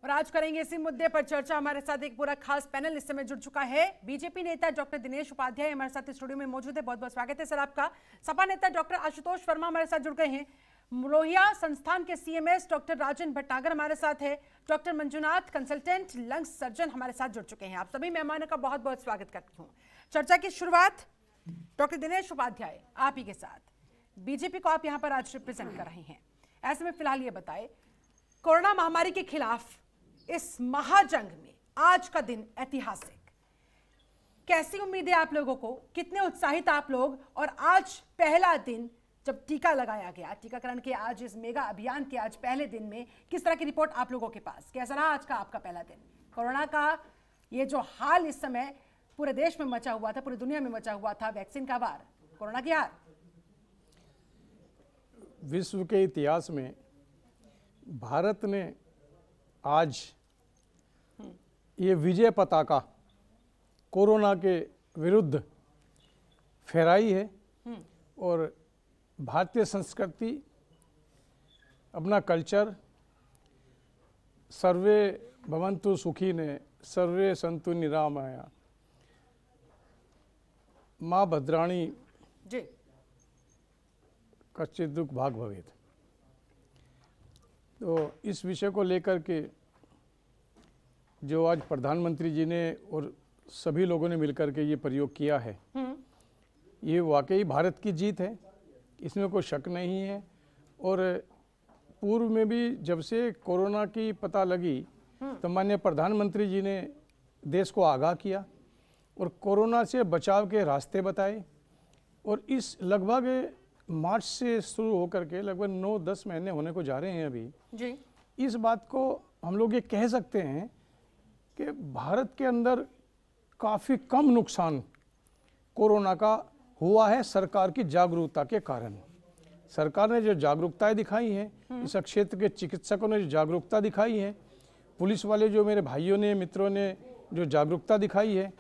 और आज करेंगे इसी मुद्दे पर चर्चा। हमारे साथ एक पूरा खास पैनल इस समय जुड़ चुका है। बीजेपी नेता डॉक्टर दिनेश उपाध्याय हमारे साथ स्टूडियो में मौजूद है। बहुत बहुत स्वागत है सर आपका। सपा नेता डॉक्टर आशुतोष वर्मा हमारे साथ जुड़ गए हैं। लोहिया संस्थान के सीएमएस डॉक्टर राजन भटनागर हमारे साथ है। Doctor Manjunath consultant lungs surgeon हमारे साथ जुड़ चुके हैं। आप सभी मेहमानों का बहुत बहुत स्वागत करती हूँ। चर्चा की शुरुआत डॉक्टर दिनेश उपाध्याय आप ही के साथ। बीजेपी को आप यहाँ पर आज रिप्रेजेंट कर रहे हैं, ऐसे में फिलहाल ये बताएं, कोरोना महामारी के खिलाफ इस महाजंग में आज का दिन ऐतिहासिक, कैसी उम्मीद है आप लोगों को, कितने उत्साहित आप लोग, और आज पहला दिन जब टीका लगाया गया, टीकाकरण के आज इस मेगा अभियान के आज पहले दिन में किस तरह की रिपोर्ट आप लोगों के पास, कैसा रहा आज का आपका पहला दिन? कोरोना का ये जो हाल इस समय पूरे देश में मचा हुआ था, पूरी दुनिया में मचा हुआ था, वैक्सीन का वार, कोरोना की हार। विश्व के इतिहास में भारत ने आज ये विजय पताका कोरोना के विरुद्ध फहराई है और भारतीय संस्कृति, अपना कल्चर, सर्वे भवन्तु सुखी ने सर्वे संतु निरामया, माँ भद्राणी जी कच्चित दुख भाग भवेत। तो इस विषय को लेकर के जो आज प्रधानमंत्री जी ने और सभी लोगों ने मिलकर के ये प्रयोग किया है, ये वाकई भारत की जीत है, इसमें कोई शक नहीं है। और पूर्व में भी जब से कोरोना की पता लगी तो माननीय प्रधानमंत्री जी ने देश को आगाह किया और कोरोना से बचाव के रास्ते बताए। और इस लगभग मार्च से शुरू होकर के लगभग 9-10 महीने होने को जा रहे हैं अभी जी। इस बात को हम लोग ये कह सकते हैं कि भारत के अंदर काफ़ी कम नुकसान कोरोना का हुआ है सरकार की जागरूकता के कारण। सरकार ने जो जागरूकताएं दिखाई हैं, इस क्षेत्र के चिकित्सकों ने जो जागरूकता दिखाई है, पुलिस वाले जो मेरे भाइयों ने, मित्रों ने जो जागरूकता दिखाई है,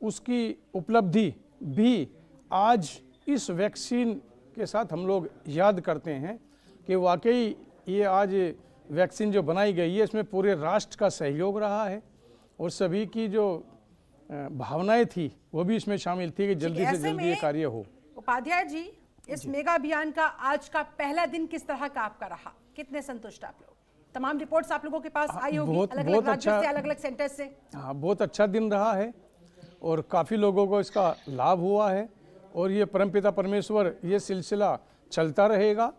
उसकी उपलब्धि भी आज इस वैक्सीन के साथ हम लोग याद करते हैं कि वाकई ये आज वैक्सीन जो बनाई गई है इसमें पूरे राष्ट्र का सहयोग रहा है और सभी की जो भावनाएं थी वो भी इसमें शामिल थी कि जल्दी से जल्दी ये कार्य हो। उपाध्याय जी, इस मेगा अभियान का आज का पहला दिन किस तरह का आपका रहा? कितने संतुष्ट आप लोग? तमाम रिपोर्ट्स आप लोगों के पास आई होगी अलग-अलग राज्यों से, अलग-अलग सेंटर से। हाँ, बहुत अच्छा दिन रहा है और काफ़ी लोगों को इसका लाभ हुआ है और ये परमपिता परमेश्वर ये सिलसिला चलता रहेगा।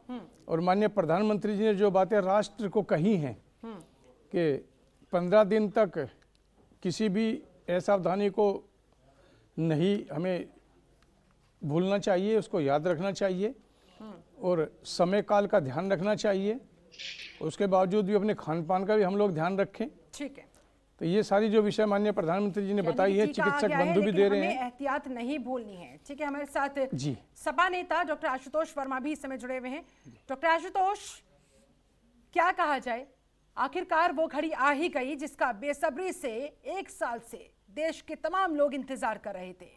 और माननीय प्रधानमंत्री जी ने जो बातें राष्ट्र को कही हैं कि 15 दिन तक किसी भी असावधानी को नहीं हमें भूलना चाहिए, उसको याद रखना चाहिए और समय काल का ध्यान रखना चाहिए। उसके बावजूद भी अपने खान पान का भी हम लोग ध्यान रखें। ठीक है, तो ये सारी जो विषय माननीय प्रधानमंत्री जी ने बताई है, चिकित्सक बंधु भी दे रहे हैं, एहतियात नहीं भूलनी है। ठीक है, हमारे साथ जी सपा नेता डॉक्टर आशुतोष वर्मा भी इस समय जुड़े हुए हैं। डॉक्टर आशुतोष, क्या कहा जाए, आखिरकार वो घड़ी आ ही गई जिसका बेसब्री से 1 साल से देश के तमाम लोग इंतजार कर रहे थे।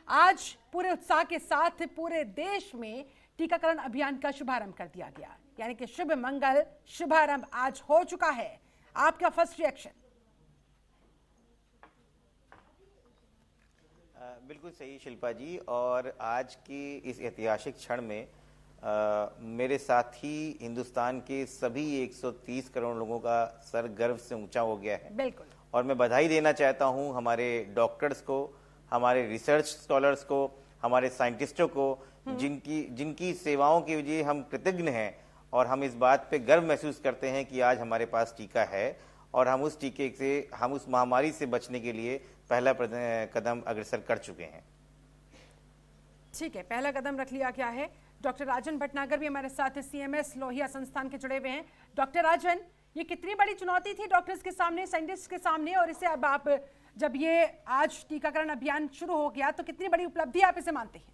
आज पूरे उत्साह के साथ पूरे देश में टीकाकरण अभियान का शुभारंभ कर दिया गया, यानी कि शुभ मंगल शुभारंभ आज हो चुका है। आपका फर्स्ट रिएक्शन? बिल्कुल सही शिल्पा जी, और आज की इस ऐतिहासिक क्षण में मेरे साथ ही हिंदुस्तान के सभी 130 करोड़ लोगों का सर गर्व से ऊंचा हो गया है। बिल्कुल। और मैं बधाई देना चाहता हूं हमारे डॉक्टर्स को, हमारे रिसर्च स्कॉलर्स को, हमारे साइंटिस्टों को, जिनकी सेवाओं के लिए हम कृतज्ञ हैं और हम इस बात पे गर्व महसूस करते हैं कि आज हमारे पास टीका है और हम उस टीके से, हम उस महामारी से बचने के लिए पहला कदम अग्रसर कर चुके हैं। ठीक है, पहला कदम रख लिया गया है। डॉक्टर राजन भटनागर भी हमारे साथ सीएमएस लोहिया संस्थान के जुड़े हुए हैं। डॉक्टर राजन, ये कितनी बड़ी चुनौती थी डॉक्टर्स के सामने, साइंटिस्ट के सामने, और इसे अब आप जब ये आज टीकाकरण अभियान शुरू हो गया तो कितनी बड़ी उपलब्धि आप इसे मानते हैं?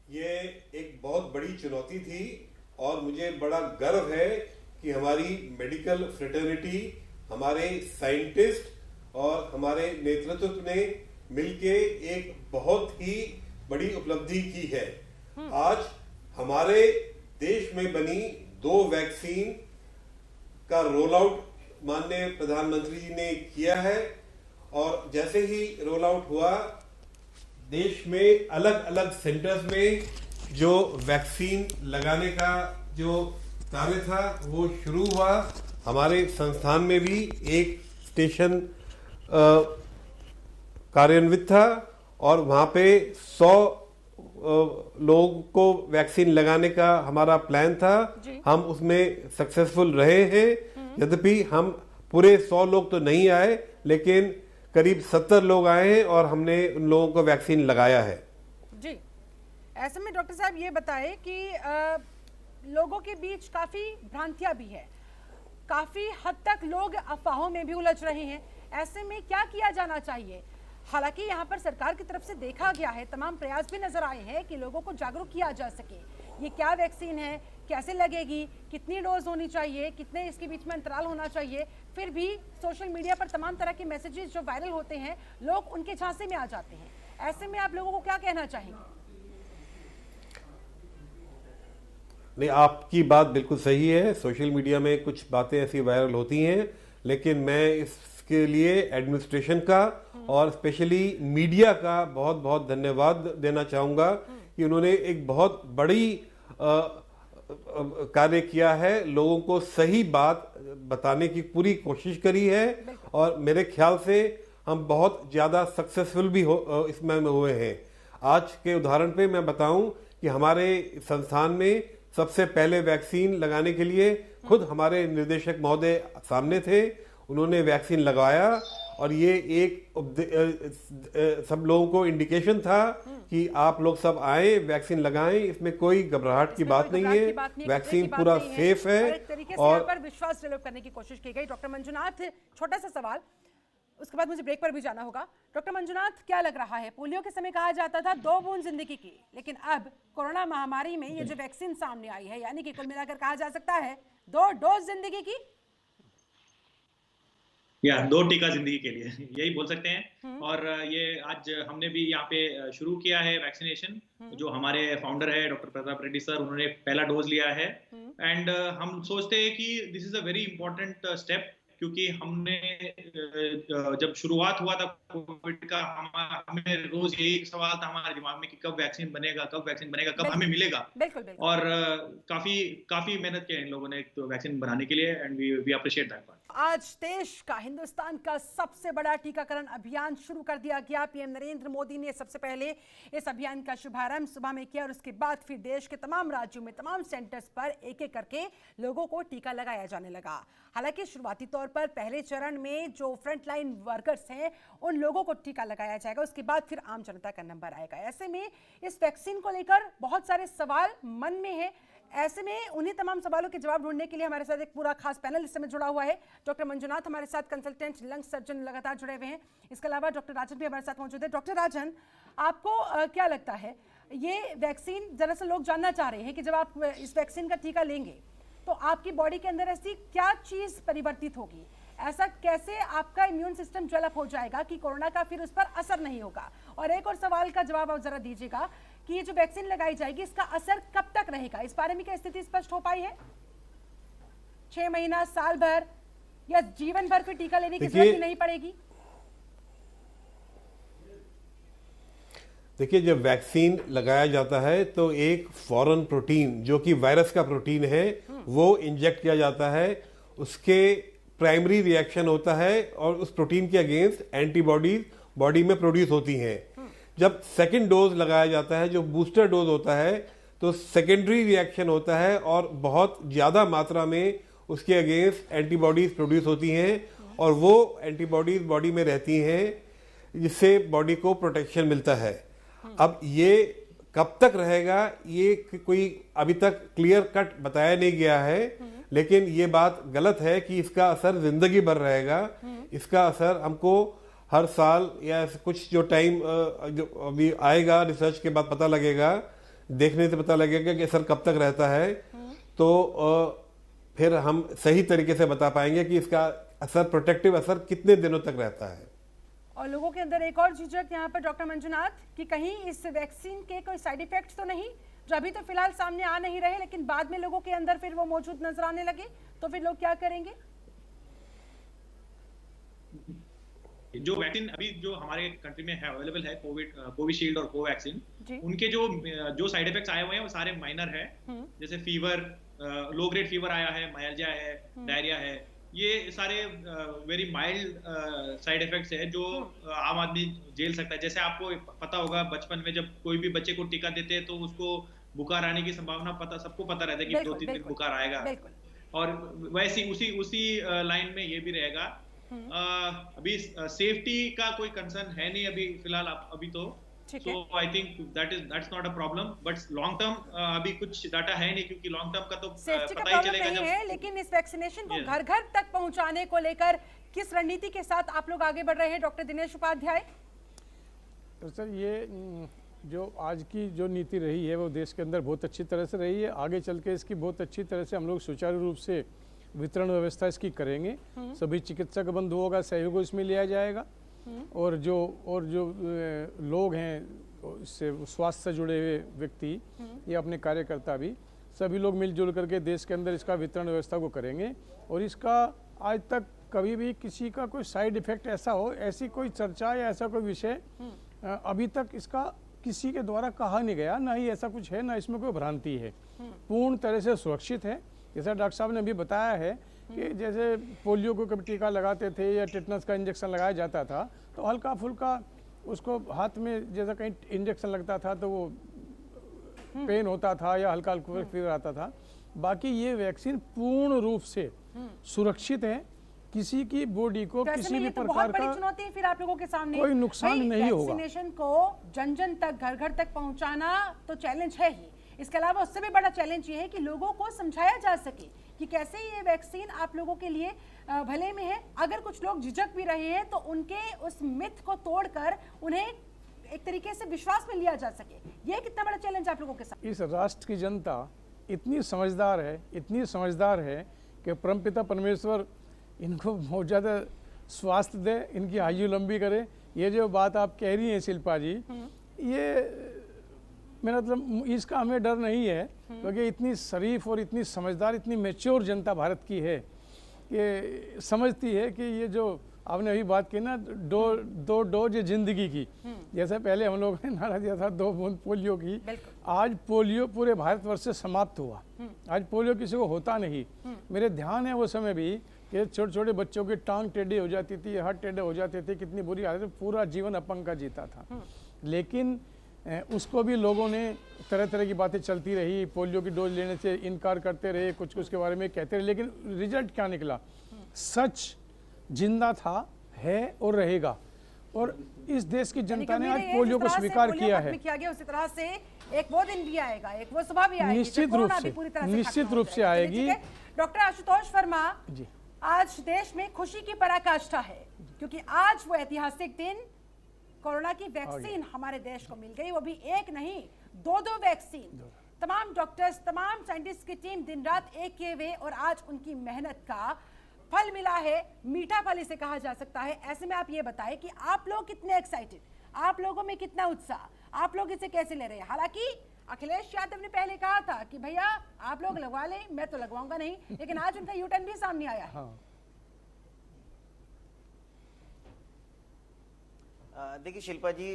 ये एक बहुत बड़ी चुनौती थी और मुझे बड़ा गर्व है कि हमारी मेडिकल फ्रेटर्निटी, हमारे साइंटिस्ट और हमारे नेतृत्व ने मिलके एक बहुत ही बड़ी उपलब्धि की है। आज हमारे देश में बनी 2 वैक्सीन का रोल आउट माननीय प्रधानमंत्री जी ने किया है और जैसे ही रोल आउट हुआ देश में अलग अलग सेंटर्स में जो वैक्सीन लगाने का जो कार्य था वो शुरू हुआ। हमारे संस्थान में भी एक स्टेशन कार्यान्वित था और वहां पे 100 लोगों को वैक्सीन लगाने का हमारा प्लान था। हम उसमें सक्सेसफुल रहे हैं। यद्यपि हम पूरे 100 लोग तो नहीं आए, लेकिन करीब 70 लोग आए हैं और हमने उन लोगों को वैक्सीन लगाया है। जी, ऐसे में डॉक्टर साहब ये बताएं कि लोगों के बीच काफी भ्रांतियां भी है, काफी हद तक लोग अफवाहों में भी उलझ रहे हैं। ऐसे में क्या किया जाना चाहिए? हालांकि यहाँ पर सरकार की तरफ से देखा गया है, तमाम प्रयास भी नजर आए हैं कि लोगों को जागरूक किया जा सके। ये क्या वैक्सीन है, कैसे लगेगी, कितनी डोज होनी चाहिए, कितने इसके बीच में अंतराल होना चाहिए। फिर भी सोशल मीडिया पर तमाम तरह के मैसेजेस जो वायरल होते हैं, लोग उनके झांसे में आ जाते हैं। ऐसे में आप लोगों को क्या कहना चाहेंगे? नहीं, आपकी बात बिल्कुल सही है। सोशल मीडिया में कुछ बातें ऐसी वायरल होती हैं, लेकिन मैं इसके लिए एडमिनिस्ट्रेशन का और स्पेशली मीडिया का बहुत बहुत धन्यवाद देना चाहूंगा कि उन्होंने एक बहुत बड़ी कार्य किया है, लोगों को सही बात बताने की पूरी कोशिश करी है और मेरे ख्याल से हम बहुत ज्यादा सक्सेसफुल भी इसमें हुए हैं। आज के उदाहरण पे मैं बताऊं कि हमारे संस्थान में सबसे पहले वैक्सीन लगाने के लिए खुद हमारे निर्देशक महोदय सामने थे, उन्होंने वैक्सीन लगाया और ये एक सब लोगों को इंडिकेशन था कि आप लोग सब आए, वैक्सीन लगाएं। इसमें कोई घबराहट की बात नहीं है, वैक्सीन पूरा सेफ है। एक तरीके से यहाँ पर विश्वास डेवलप करने की कोशिश की गई। डॉक्टर मंजुनाथ, छोटा सा सवाल, उसके बाद मुझे ब्रेक पर भी जाना होगा। डॉक्टर मंजुनाथ, क्या लग रहा है, पोलियो के समय कहा जाता था 2 बूंद जिंदगी की, लेकिन अब कोरोना महामारी में ये जो वैक्सीन सामने आई है, यानी कि कुल मिलाकर कहा जा सकता है 2 डोज जिंदगी की, या 2 टीका जिंदगी के लिए, यही बोल सकते हैं। और ये आज हमने भी यहाँ पे शुरू किया है वैक्सीनेशन। जो हमारे फाउंडर है डॉक्टर प्रताप रेड्डी सर, उन्होंने पहला डोज लिया है। एंड हम सोचते हैं कि this is a very important step, क्योंकि हमने जब शुरुआत हुआ था कोविड का, हमें रोज यही सवाल था हमारे दिमाग में कि कब वैक्सीन बनेगा, कब वैक्सीन बनेगा, कब हमें मिलेगा। बिल्कुल, बिल्कुल। और काफी मेहनत की इन लोगों ने तो वैक्सीन बनाने के लिए, and we appreciate that part. आज देश का, हिंदुस्तान का सबसे बड़ा टीकाकरण अभियान शुरू कर दिया गया। पीएम नरेंद्र मोदी ने सबसे पहले इस अभियान का शुभारंभ सुबह में किया और उसके बाद फिर देश के तमाम राज्यों में तमाम सेंटर्स पर एक एक करके लोगों को टीका लगाया जाने लगा। हालांकि शुरुआती तौर पर पहले चरण में जो फ्रंटलाइन वर्कर्स हैं उन लोगों को टीका लगाया जाएगा, उसके बाद फिर आम जनता का नंबर आएगा। ऐसे में इस वैक्सीन को लेकर बहुत सारे सवाल मन में है। ऐसे में उन्हीं तमाम सवालों के जवाब ढूंढने के लिए हमारे साथ एक पूरा खास पैनल इस समय जुड़ा हुआ है। डॉक्टर मंजुनाथ हमारे साथ, कंसल्टेंट लंग सर्जन लगातार जुड़े हुए हैं। इसके अलावा डॉक्टर राजन भी हमारे साथ मौजूद है। डॉक्टर राजन, आपको क्या लगता है, ये वैक्सीन, दरअसल लोग जानना चाह रहे हैं कि जब आप इस वैक्सीन का टीका लेंगे तो आपकी बॉडी के अंदर ऐसी क्या चीज परिवर्तित होगी, ऐसा कैसे आपका इम्यून सिस्टम डेवलप हो जाएगा कि कोरोना का फिर उस पर असर नहीं होगा? और एक और सवाल का जवाब आप जरा दीजिएगा कि ये जो वैक्सीन लगाई जाएगी इसका असर कब तक रहेगा, इस बारे में क्या स्थिति स्पष्ट हो पाई है? 6 महीना, साल भर, या जीवन भर फिर टीका लेने की जरूरत नहीं पड़ेगी? देखिए, जब वैक्सीन लगाया जाता है तो एक फॉरेन प्रोटीन जो कि वायरस का प्रोटीन है वो इंजेक्ट किया जाता है, उसके प्राइमरी रिएक्शन होता है और उस प्रोटीन के अगेंस्ट एंटीबॉडीज बॉडी में प्रोड्यूस होती हैं। जब सेकेंड डोज लगाया जाता है, जो बूस्टर डोज होता है, तो सेकेंडरी रिएक्शन होता है और बहुत ज्यादा मात्रा में उसके अगेंस्ट एंटीबॉडीज प्रोड्यूस होती हैं और वो एंटीबॉडीज बॉडी में रहती हैं, जिससे बॉडी को प्रोटेक्शन मिलता है। अब ये कब तक रहेगा, ये कोई अभी तक क्लियर कट बताया नहीं गया है, लेकिन ये बात गलत है कि इसका असर जिंदगी भर रहेगा। इसका असर हमको हर साल या कुछ जो टाइम जो अभी आएगा, रिसर्च के बाद पता लगेगा, देखने से पता लगेगा कि असर कब तक रहता है, तो फिर हम सही तरीके से बता पाएंगे कि इसका असर, प्रोटेक्टिव असर कितने दिनों तक रहता है। और लोगों के अंदर एक और झिझक यहाँ पर डॉक्टर मंजुनाथ, कि कहीं इस वैक्सीन के कोई साइड इफेक्ट्स तो नहीं, जो अभी तो फिलहाल सामने आ नहीं रहे, लेकिन बाद में लोगों के अंदर फिर वो मौजूद नजर आने लगे, तो फिर लोग क्या करेंगे? जो वैक्सीन अभी जो हमारे कंट्री में है अवेलेबल है, कोविशील्ड और कोवैक्सीन, उनके जो साइड इफेक्ट्स आए हुए हैं वो सारे माइनर है। जैसे फीवर, लो ग्रेड फीवर आया है, माइल्जिया है, डायरिया है, ये सारे वेरी माइल्ड साइड इफेक्ट्स है जो आम आदमी झेल सकता है। जैसे आपको पता होगा बचपन में जब कोई भी बच्चे को टीका देते हैं तो उसको बुखार आने की संभावना सबको पता रहता है कि 2-3 दिन बुखार आएगा, और वैसी उसी लाइन में ये भी रहेगा। अभी सेफ्टी का कोई कंसर्न है नहीं अभी फिलहाल, अभी तो so I think that's not a problem, but long term अभी कुछ डाटा है नहीं, क्योंकि लॉन्ग टर्म का तो पता ही चलेगा जब है। लेकिन इस वैक्सीनेशन को घर घर तक पहुंचाने को लेकर किस रणनीति के साथ आप लोग आगे बढ़ रहे हैं, डॉक्टर दिनेश उपाध्याय? तो सर, ये जो आज की जो नीति रही है वो देश के अंदर बहुत अच्छी तरह से रही है। आगे चल के इसकी बहुत अच्छी तरह से हम लोग सुचारू रूप से वितरण व्यवस्था इसकी करेंगे। सभी चिकित्सक बंधुओं होगा, सहयोग इसमें लिया जाएगा, और जो लोग हैं इससे स्वास्थ्य से जुड़े हुए व्यक्ति या अपने कार्यकर्ता भी, सभी लोग मिलजुल करके देश के अंदर इसका वितरण व्यवस्था को करेंगे। और इसका आज तक कभी भी किसी का कोई साइड इफेक्ट ऐसा हो, ऐसी कोई चर्चा या ऐसा कोई विषय अभी तक इसका किसी के द्वारा कहा नहीं गया, ना ही ऐसा कुछ है, ना इसमें कोई भ्रांति है। पूर्ण तरह से सुरक्षित है। जैसा डॉक्टर साहब ने अभी बताया है कि जैसे पोलियो को कभी टीका लगाते थे या टेटनस का इंजेक्शन लगाया जाता था तो हल्का फुल्का उसको हाथ में जैसा कहीं इंजेक्शन लगता था तो वो पेन होता था या हल्का हल्का फीवर आता था। बाकी ये वैक्सीन पूर्ण रूप से सुरक्षित है, किसी की बॉडी को किसी भी प्रकार का चुनौती फिर आप लोगों के सामने कोई नुकसान नहीं होगा। वैक्सीनेशन को जन जन तक, घर घर तक पहुंचाना तो चैलेंज है ही, इसके अलावा उससे भी बड़ा चैलेंज ये है कि लोगों को समझाया जा सके कि कैसे ये वैक्सीन आप लोगों के लिए भले में है। अगर कुछ लोग झिझक भी रहे हैं तो उनके उस मिथ को तोड़कर उन्हें एक तरीके से विश्वास में लिया जा सके। ये कितना बड़ा चैलेंज आप लोगों के साथ? इस राष्ट्र की जनता इतनी समझदार है कि परमपिता परमेश्वर इनको बहुत ज़्यादा स्वास्थ्य दे, इनकी आयु लंबी करे। ये जो बात आप कह रही हैं शिल्पा जी, ये मेरा मतलब इसका हमें डर नहीं है, क्योंकि इतनी शरीफ और इतनी समझदार, इतनी मैच्योर जनता भारत की है कि समझती है कि ये जो आपने अभी बात की ना, दो डोज जिंदगी की, जैसे पहले हम लोगों ने नारा दिया था 2 बूंद पोलियो की, आज पोलियो पूरे भारतवर्ष से समाप्त हुआ। आज पोलियो किसी को होता नहीं। मेरे ध्यान है वो समय भी कि छोटे छोटे बच्चों की टांग टेढ़ी हो जाती थी, हाथ टेढ़े हो जाते थे, कितनी बुरी हालत, पूरा जीवन अपंग का जीता था। लेकिन उसको भी लोगों ने तरह तरह की बातें चलती रही, पोलियो की डोज लेने से इनकार करते रहे, कुछ के बारे में कहते रहे, लेकिन रिजल्ट क्या निकला? सच जिंदा था, है और रहेगा। और इस देश की जनता ने आज पोलियो को स्वीकार किया है। उसी तरह से एक वो दिन भी आएगा, एक वो सुबह भी आएगी, निश्चित रूप से आएगी। डॉक्टर आशुतोष वर्मा जी, आज देश में खुशी की पराकाष्ठा है, क्योंकि आज वो ऐतिहासिक दिन कोरोना की वैक्सीन हमारे देश को मिल गई, वो भी एक नहीं 2 वैक्सीन। तमाम डॉक्टर्स, तमाम साइंटिस्ट की टीम दिन रात एक किए हुए, और आज उनकी मेहनत का फल मिला है। मीठा फल इसे कहा जा सकता है। ऐसे में आप ये बताएं कि आप लोग कितने एक्साइटेड, आप लोगों में कितना उत्साह, आप लोग इसे कैसे ले रहे हैं? हालांकि अखिलेश यादव ने पहले कहा था कि भैया आप लोग लगवा लें, मैं तो लगवाऊंगा नहीं, लेकिन आज उनका यू टर्न भी सामने आया है। देखिए शिल्पा जी,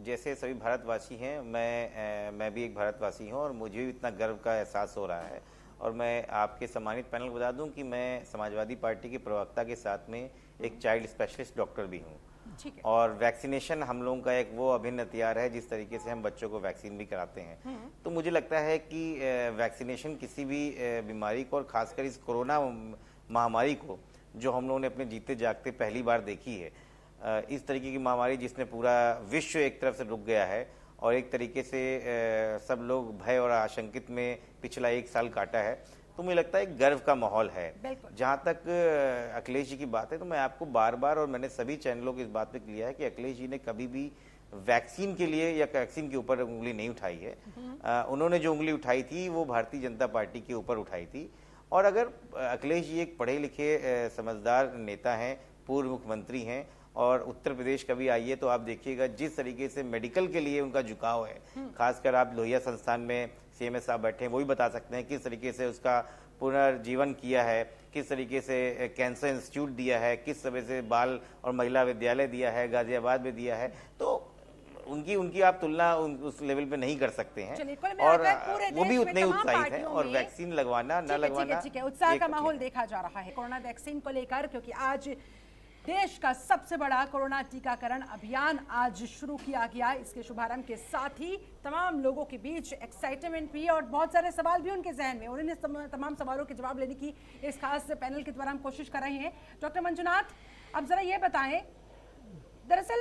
जैसे सभी भारतवासी हैं, मैं भी एक भारतवासी हूं और मुझे भी इतना गर्व का एहसास हो रहा है। और मैं आपके सम्मानित पैनल को बता दूं कि मैं समाजवादी पार्टी के प्रवक्ता के साथ में एक चाइल्ड स्पेशलिस्ट डॉक्टर भी हूं, और वैक्सीनेशन हम लोगों का एक वो अभिन्न हथियार है जिस तरीके से हम बच्चों को वैक्सीन भी कराते हैं। तो मुझे लगता है कि वैक्सीनेशन किसी भी बीमारी को, और खासकर इस कोरोना महामारी को जो हम लोगों ने अपने जीते जागते पहली बार देखी है, इस तरीके की महामारी जिसने पूरा विश्व एक तरफ से रुक गया है और एक तरीके से सब लोग भय और आशंकित में पिछला 1 साल काटा है, तो मुझे लगता है गर्व का माहौल है। जहाँ तक अखिलेश जी की बात है, तो मैं आपको बार बार, और मैंने सभी चैनलों को इस बात पे किया है कि अखिलेश जी ने कभी भी वैक्सीन के लिए या वैक्सीन के ऊपर उंगली नहीं उठाई है। उन्होंने जो उंगली उठाई थी वो भारतीय जनता पार्टी के ऊपर उठाई थी। और अगर अखिलेश जी एक पढ़े लिखे समझदार नेता हैं, पूर्व मुख्यमंत्री हैं, और उत्तर प्रदेश कभी आइए तो आप देखिएगा जिस तरीके से मेडिकल के लिए उनका झुकाव है, खासकर आप लोहिया संस्थान में CMS साहब बैठे हैं, वो भी बता सकते हैं किस तरीके से उसका पुनर्जीवन किया है, किस तरीके से कैंसर इंस्टीट्यूट दिया है, किस तरह से बाल और महिला विद्यालय दिया है, गाजियाबाद में दिया है। तो उनकी आप तुलना उस लेवल पे नहीं कर सकते हैं, और वो भी उतने उत्साहित हैं। और वैक्सीन लगवाना न लगवाना, ठीक है, उत्साह का माहौल देखा जा रहा है कोरोना वैक्सीन को लेकर, क्योंकि आज देश का सबसे बड़ा कोरोना टीकाकरण अभियान आज शुरू किया गया। इसके शुभारंभ के साथ ही तमाम लोगों के बीच एक्साइटमेंट भी और बहुत सारे सवाल भी उनके जहन में, और इन तमाम सवालों के जवाब लेने की इस खास पैनल के द्वारा हम कोशिश कर रहे हैं। डॉक्टर मंजुनाथ, अब जरा ये बताएं, दरअसल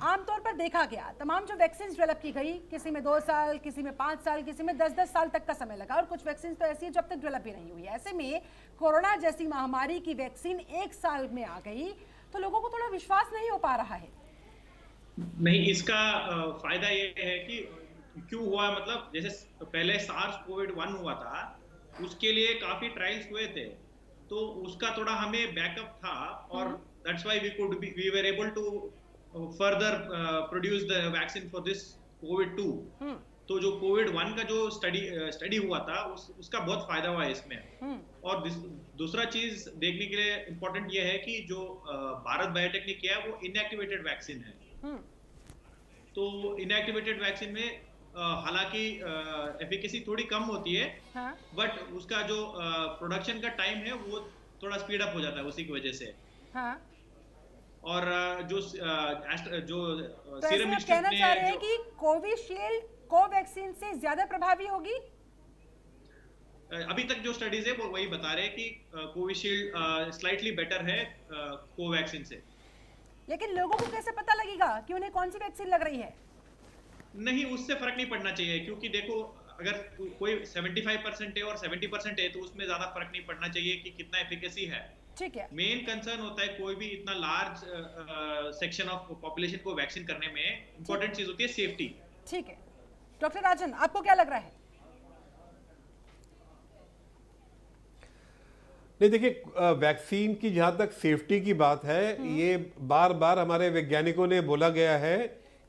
आमतौर पर देखा गया तमाम जो वैक्सीन डेवलप की गई, किसी में 2 साल, किसी में 5 साल, किसी में 10-10 साल तक का समय लगा, और कुछ वैक्सीन तो ऐसी है जब तक डेवलप भी नहीं हुई। ऐसे में कोरोना जैसी महामारी की वैक्सीन 1 साल में आ गई, तो लोगों को थोड़ा विश्वास नहीं हो पा रहा है। नहीं, इसका फायदा ये है कि क्यों हुआ, मतलब जैसे पहले SARS-CoV-1 हुआ था, उसके लिए काफी ट्रायल्स हुए थे, तो उसका थोड़ा हमें बैकअप था, और that's why we were able to further produce the vaccine for this COVID-2. तो जो COVID-1 का जो स्टडी हुआ था, उसका बहुत फायदा हुआ है इसमें। और दूसरा चीज देखने के लिए इम्पोर्टेंट ये है कि जो भारत बायोटेक ने किया है वो इनएक्टिवेटेड वैक्सीन है। तो इनएक्टिवेटेड वैक्सीन में हालांकि एफिकेसी थोड़ी कम होती है, बट उसका जो प्रोडक्शन का टाइम है वो थोड़ा स्पीड अप हो जाता है उसी की वजह से। और जो सीरम इंस्टीट्यूट कहना चाह रहे हैं कि कोविशील्ड कोवैक्सीन से ज्यादा प्रभावी होगी। अभी तक जो स्टडीज है वो वही बता रहे हैं कि कोविशील्ड स्लाइटली बेटर है कोवैक्सीन से। लेकिन लोगों को कैसे पता लगेगा कि उन्हें कौन सी वैक्सीन लग रही है? नहीं, उससे फर्क नहीं पड़ना चाहिए, क्योंकि देखो अगर कोई 75% है और 70% है तो उसमें ज्यादा फर्क नहीं पड़ना चाहिए कि कितना एफिकेसी है। ठीक है। मेन कंसर्न होता है कोई भी इतना लार्ज सेक्शन ऑफ पॉपुलेशन को वैक्सीन करने में इंपॉर्टेंट चीज होती है सेफ्टी। ठीक है, डॉक्टर राजन, आपको क्या लग रहा है? नहीं, देखिए, वैक्सीन की जहां तक सेफ्टी की बात है, ये बार बार हमारे वैज्ञानिकों ने बोला गया है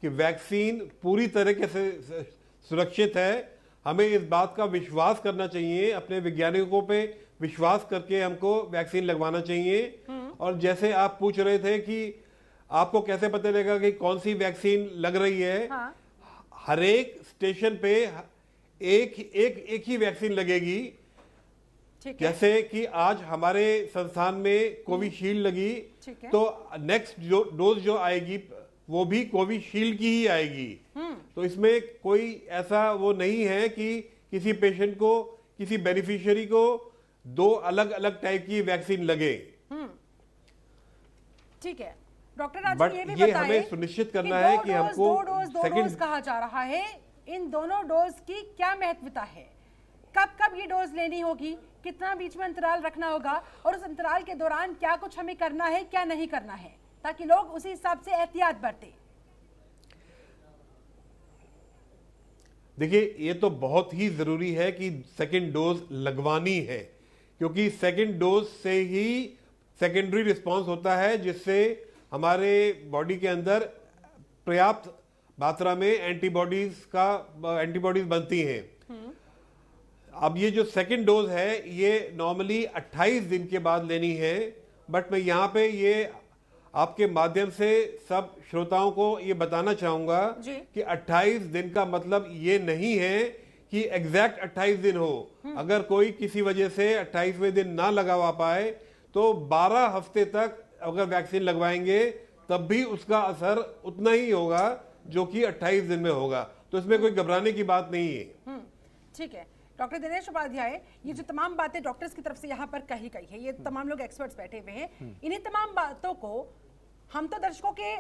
कि वैक्सीन पूरी तरीके से सुरक्षित है। हमें इस बात का विश्वास करना चाहिए, अपने वैज्ञानिकों पे विश्वास करके हमको वैक्सीन लगवाना चाहिए। और जैसे आप पूछ रहे थे कि आपको कैसे पता लगेगा कि कौन सी वैक्सीन लग रही है, हर एक स्टेशन पे एक ही वैक्सीन लगेगी। जैसे कि आज हमारे संस्थान में कोविशील्ड लगी, तो नेक्स्ट जो डोज जो आएगी वो भी कोविशील्ड की ही आएगी। तो इसमें कोई ऐसा वो नहीं है कि किसी पेशेंट को, किसी बेनिफिशियरी को 2 अलग अलग टाइप की वैक्सीन लगे। ठीक है, डॉक्टर राजन, ये भी बताएं, हमें सुनिश्चित करना है कि हमको दो डोज कहा जा रहा है, इन दोनों डोज की क्या महत्वता है? कब कब ये डोज लेनी होगी, कितना बीच में अंतराल रखना होगा, और उस अंतराल के दौरान क्या कुछ हमें करना है, क्या नहीं करना है, ताकि लोग उसी हिसाब से एहतियात बरतें? देखिए, ये तो बहुत ही जरूरी है कि सेकेंड डोज लगवानी है, क्योंकि सेकेंड डोज से ही सेकेंडरी रिस्पांस होता है, जिससे हमारे बॉडी के अंदर पर्याप्त मात्रा में एंटीबॉडीज बनती हैं। अब ये जो सेकेंड डोज है ये नॉर्मली 28 दिन के बाद लेनी है, बट मैं यहाँ पे ये आपके माध्यम से सब श्रोताओं को ये बताना चाहूंगा कि 28 दिन का मतलब ये नहीं है कि एग्जैक्ट 28 दिन हो। अगर कोई किसी वजह से 28वें दिन ना लगवा पाए तो 12 हफ्ते तक अगर वैक्सीन लगवाएंगे तब भी उसका असर उतना ही होगा जो कि 28 दिन में होगा। तो इसमें कोई घबराने की बात नहीं है। ठीक है, डॉक्टर दिनेश उपाध्याय, ये जो तमाम बातें डॉक्टर्स की तरफ से यहाँ पर कही गई है, ये तमाम लोग एक्सपर्ट्स बैठे हुए हैं, इन्हीं तमाम बातों को हम तो दर्शकों के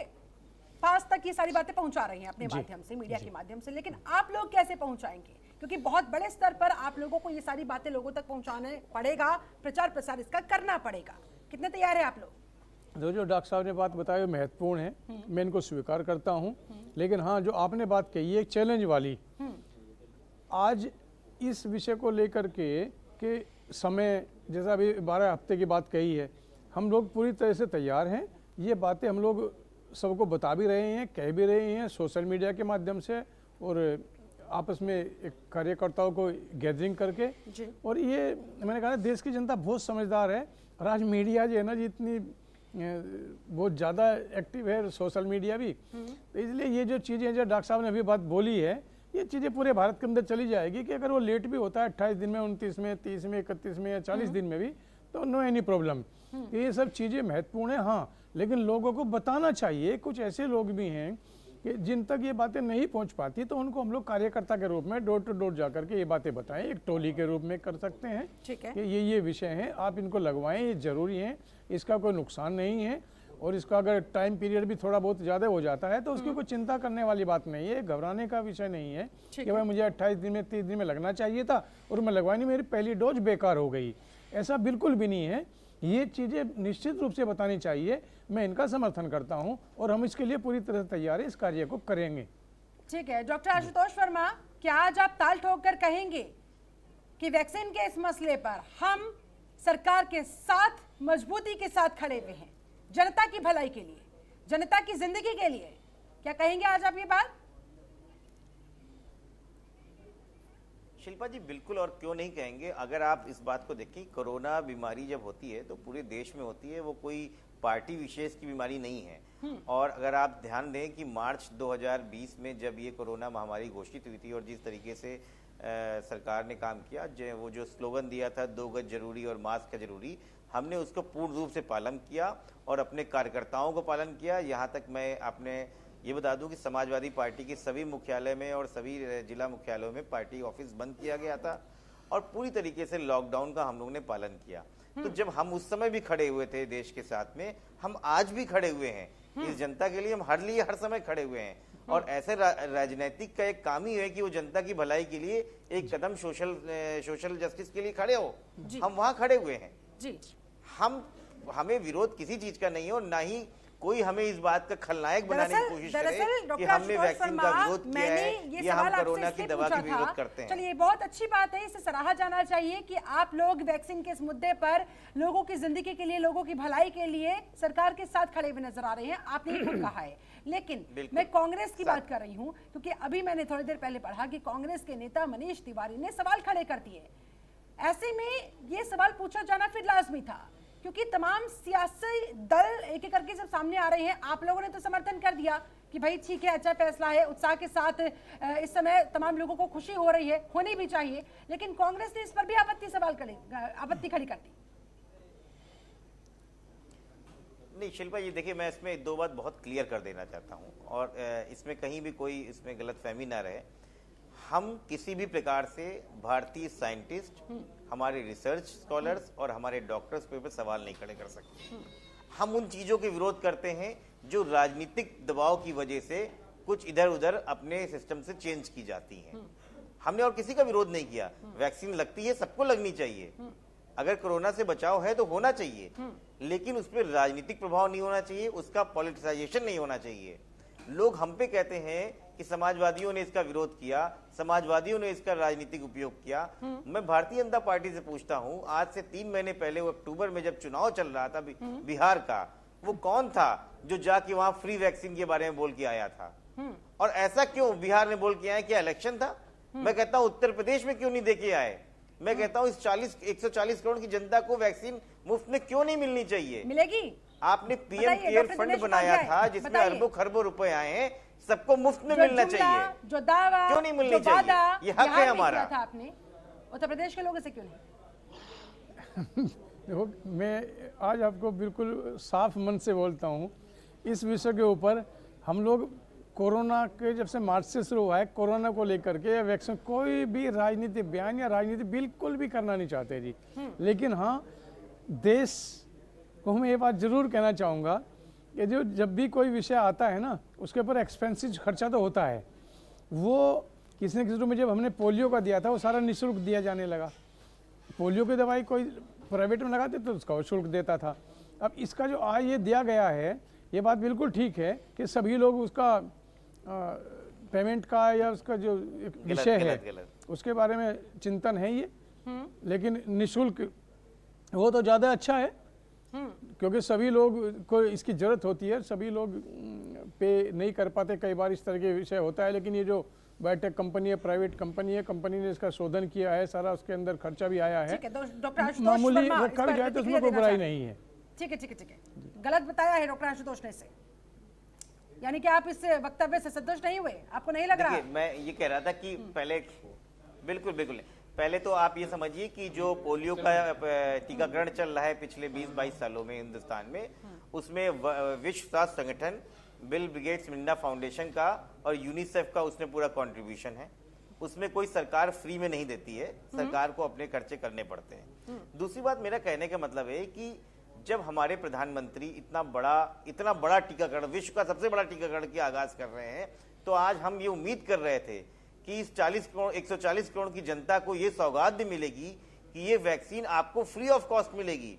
पास तक ये सारी बातें पहुंचा रहे हैं अपने माध्यम से, मीडिया के माध्यम से, लेकिन आप लोग कैसे पहुंचाएंगे? क्योंकि बहुत बड़े स्तर पर आप लोगों को ये सारी बातें लोगों तक पहुंचाने पड़ेगा, प्रचार प्रसार इसका करना पड़ेगा। कितने तैयार है आप लोग? जो डॉक्टर साहब ने बात बताई महत्वपूर्ण है, मैं इनको स्वीकार करता हूँ, लेकिन हाँ, जो आपने बात कही है चैलेंज वाली, आज इस विषय को लेकर के समय, जैसा अभी 12 हफ्ते की बात कही है, हम लोग पूरी तरह से तैयार हैं ये बातें हम लोग सबको बता भी रहे हैं, कह भी रहे हैं सोशल मीडिया के माध्यम से और आपस में एक कार्यकर्ताओं को गैदरिंग करके जी। और ये मैंने कहा देश की जनता बहुत समझदार है और आज मीडिया जो है ना जी इतनी बहुत ज़्यादा एक्टिव है, सोशल मीडिया भी, तो इसलिए ये जो चीज़ें जो डॉक्टर साहब ने अभी बात बोली है ये चीज़ें पूरे भारत के अंदर चली जाएगी कि अगर वो लेट भी होता है 28 दिन में, 29 में, 30 में, 31 में या 40 दिन में भी, तो नो एनी प्रॉब्लम। ये सब चीज़ें महत्वपूर्ण है हाँ, लेकिन लोगों को बताना चाहिए। कुछ ऐसे लोग भी हैं कि जिन तक ये बातें नहीं पहुंच पाती तो उनको हम लोग कार्यकर्ता के रूप में डोर टू डोर जा करके ये बातें बताएं, एक टोली के रूप में कर सकते हैं। ठीक है। कि ये विषय हैं, आप इनको लगवाएं, ये जरूरी है, इसका कोई नुकसान नहीं है और इसका अगर टाइम पीरियड भी थोड़ा बहुत ज़्यादा हो जाता है तो उसकी कोई चिंता करने वाली बात नहीं है, घबराने का विषय नहीं है कि भाई मुझे 28 दिन में 30 दिन में लगना चाहिए था और मैं लगवाई नहीं, मेरी पहली डोज बेकार हो गई, ऐसा बिल्कुल भी नहीं है। ये चीज़ें निश्चित रूप से बतानी चाहिए, मैं इनका समर्थन करता हूं और हम इसके लिए पूरी तरह तैयार है, इस कार्य को करेंगे। ठीक है डॉक्टर आशुतोष वर्मा, क्या आज आप ताल ठोक कर कहेंगे कि वैक्सीन के इस मसले पर हम सरकार के साथ मजबूती के साथ खड़े हुए हैं, जनता की भलाई के लिए, जनता की जिंदगी के लिए, क्या कहेंगे आज आप ये बात? शिल्पा जी बिल्कुल, और क्यों नहीं कहेंगे। अगर आप इस बात को देखें, कोरोना बीमारी जब होती है तो पूरे देश में होती है, वो कोई पार्टी विशेष की बीमारी नहीं है। और अगर आप ध्यान दें कि मार्च 2020 में जब ये कोरोना महामारी घोषित हुई थी और जिस तरीके से सरकार ने काम किया, वो जो स्लोगन दिया था 2 गज जरूरी और मास्क जरूरी, हमने उसको पूर्ण रूप से पालन किया और अपने कार्यकर्ताओं को पालन किया। यहाँ तक मैं आपने ये बता दूं कि समाजवादी पार्टी के सभी मुख्यालय में और सभी जिला मुख्यालयों में पार्टी ऑफिस बंद किया गया था और पूरी तरीके से लॉकडाउन का हम लोगों ने पालन किया। तो जब हम उस समय भी खड़े हुए थे देश के साथ में, हम आज भी खड़े हुए हैं इस जनता के लिए, हम हर समय खड़े हुए हैं। और ऐसे राजनीतिक का एक काम ही है कि वो जनता की भलाई के लिए एक कदम सोशल जस्टिस के लिए खड़े हो, हम वहां खड़े हुए हैं जी। हमें विरोध किसी चीज का नहीं है और ना ही कोई हमें इस बात का खलनायक बनाने की कोशिश करे कि हमने वैक्सीन का विरोध किया है या हम कोरोना की दवा का विरोध करते हैं। चलिए बहुत अच्छी बात है, इसे सराहा जाना चाहिए कि आप लोग वैक्सीन के इस मुद्दे पर लोगों की जिंदगी के लिए, लोगों की भलाई के लिए सरकार के साथ खड़े हुए नजर आ रहे हैं, आपने ये खुद कहा है। लेकिन मैं कांग्रेस की बात कर रही हूँ क्योंकि अभी मैंने थोड़ी देर पहले पढ़ा कि कांग्रेस के नेता मनीष तिवारी ने सवाल खड़े कर दिए। ऐसे में ये सवाल पूछा जाना फिर लाजमी था क्योंकि तमाम सियासी दल एक एक करके सब सामने आ रहे हैं। आप लोगों ने तो समर्थन कर दिया कि भाई ठीक है, अच्छा फैसला है, उत्साह के साथ इस समय तमाम लोगों को खुशी हो रही है, होनी भी चाहिए, लेकिन कांग्रेस ने इस पर भी आपत्ति खड़ी कर दी। नहीं शिल्पा जी, देखिए मैं इसमें 2 बात बहुत क्लियर कर देना चाहता हूं और इसमें कहीं भी कोई इसमें गलतफहमी ना रहे। हम किसी भी प्रकार से भारतीय साइंटिस्ट, हमारे रिसर्च स्कॉलर्स और हमारे डॉक्टर्स पे सवाल नहीं खड़े कर सकते। हम उन चीजों के विरोध करते हैं जो राजनीतिक दबाव की वजह से कुछ इधर उधर अपने सिस्टम से चेंज की जाती हैं। हमने और किसी का विरोध नहीं किया। वैक्सीन लगती है, सबको लगनी चाहिए, अगर कोरोना से बचाव है तो होना चाहिए, लेकिन उस पर राजनीतिक प्रभाव नहीं होना चाहिए, उसका पॉलिटिसाइजेशन नहीं होना चाहिए। लोग हम पे कहते हैं कि समाजवादियों ने इसका विरोध किया, समाजवादियों ने इसका राजनीतिक उपयोग किया। मैं भारतीय जनता पार्टी से पूछता हूं, आज से 3 महीने पहले, वो अक्टूबर में जब चुनाव चल रहा था बिहार का, वो कौन था जो जाके वहां फ्री वैक्सीन के बारे में बोल के आया था? और ऐसा क्यों बिहार ने बोल के आया? क्या इलेक्शन था? मैं कहता हूं उत्तर प्रदेश में क्यों नहीं देके आए? मैं कहता हूं इस 140 करोड़ की जनता को वैक्सीन मुफ्त में क्यों नहीं मिलनी चाहिए? मिलेगी। आपने पीएम केयर फंड बनाया था जिसमें अरबों खरबों रुपए आए हैं, सबको मुफ्त में मिलना चाहिए, जो दावा, क्यों नहीं मिलनी चाहिए? ये हक है हमारा। था आपने उत्तर प्रदेश के लोगों से क्यों नहीं? देखो, मैं आज आपको बिल्कुल साफ मन से बोलता हूँ, इस विषय के ऊपर हम लोग कोरोना के जब से मार्च से शुरू हुआ है, कोरोना को लेकर के या वैक्सीन, कोई भी राजनीतिक बयान या राजनीति बिल्कुल भी करना नहीं चाहते जी। लेकिन हाँ, देश को मैं ये बात जरूर कहना चाहूँगा कि जो जब भी कोई विषय आता है ना, उसके ऊपर एक्सपेंसिव खर्चा तो होता है। वो किसी न किसी रूप में जब हमने पोलियो का दिया था, वो सारा निःशुल्क दिया जाने लगा। पोलियो की दवाई कोई प्राइवेट में लगाते तो उसका शुल्क देता था। अब इसका जो आज ये दिया गया है, ये बात बिल्कुल ठीक है कि सभी लोग उसका पेमेंट का या उसका जो विषय है उसके बारे में चिंतन है ये, लेकिन निःशुल्क वो तो ज़्यादा अच्छा है। क्योंकि सभी लोग को इसकी ज़रूरत होती है, सभी लोग पे नहीं कर पाते, कई बार इस तरह के विषय होता है। लेकिन ये जो बायोटेक कंपनी है, प्राइवेट कंपनी है, कंपनी ने इसका शोधन किया है, सारा उसके अंदर खर्चा भी आया है, ठीक है, डॉक्टर आशुतोष मामूली वर्मा रखा इस भी पर जाए तो प्रतिक्रिया उसमें कोई देना बुराई चाहते हैं। नहीं है। ठीक है, ठीक है, ठीक है, गलत बताया है डॉक्टर आशुतोष ने से, यानी कि आप इस वक्तव्य से संतुष्ट नहीं हुए, आपको नहीं लग रहा? देखिए, मैं ये कह रहा था कि पहले बिल्कुल बिल्कुल पहले तो आप ये समझिए कि जो पोलियो का टीकाकरण चल रहा है पिछले 20-22 सालों में हिंदुस्तान में, उसमें विश्व स्वास्थ्य संगठन, बिल गेट्स मिलिंडा फाउंडेशन का और यूनिसेफ का उसमें पूरा कंट्रीब्यूशन है। उसमें कोई सरकार फ्री में नहीं देती है, सरकार को अपने खर्चे करने पड़ते हैं। दूसरी बात, मेरा कहने का मतलब है कि जब हमारे प्रधानमंत्री इतना बड़ा टीकाकरण, विश्व का सबसे बड़ा टीकाकरण की आगाज कर रहे हैं, तो आज हम ये उम्मीद कर रहे थे कि इस 140 करोड़ की जनता को ये सौगात भी मिलेगी कि ये वैक्सीन आपको फ्री ऑफ कॉस्ट मिलेगी।